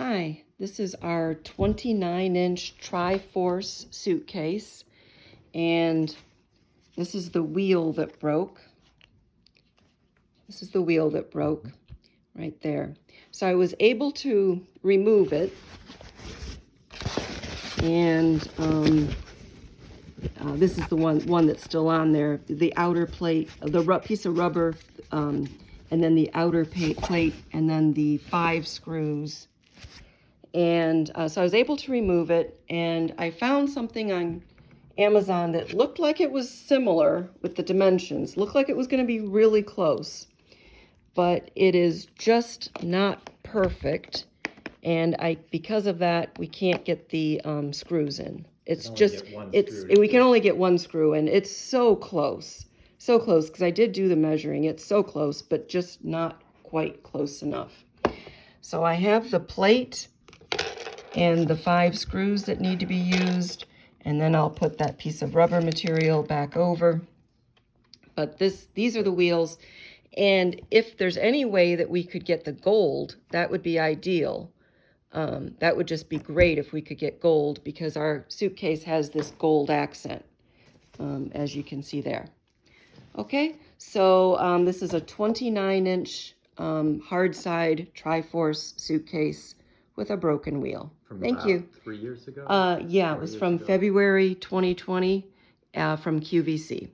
Hi, this is our 29-inch TriForce suitcase, and this is the wheel that broke. This is the wheel that broke right there. So I was able to remove it, and this is the one that's still on there. The outer plate, the piece of rubber, and then the outer plate, and then the 5 screws. And so I was able to remove it, and I found something on Amazon that looked like it was similar with the dimensions. Looked like it was going to be really close, but it is just not perfect. And because of that, we can't get the screws in. We can only get one screw in. It's so close, because I did do the measuring. It's so close, but just not quite close enough. So I have the plate and the 5 screws that need to be used, and then I'll put that piece of rubber material back over. But these are the wheels, and if there's any way that we could get the gold, that would be ideal. That would just be great if we could get gold, because our suitcase has this gold accent, as you can see there. Okay, so this is a 29-inch hard side TriForce suitcase with a broken wheel. Thank you. 3 years ago? Yeah, it was from February 2020 from QVC.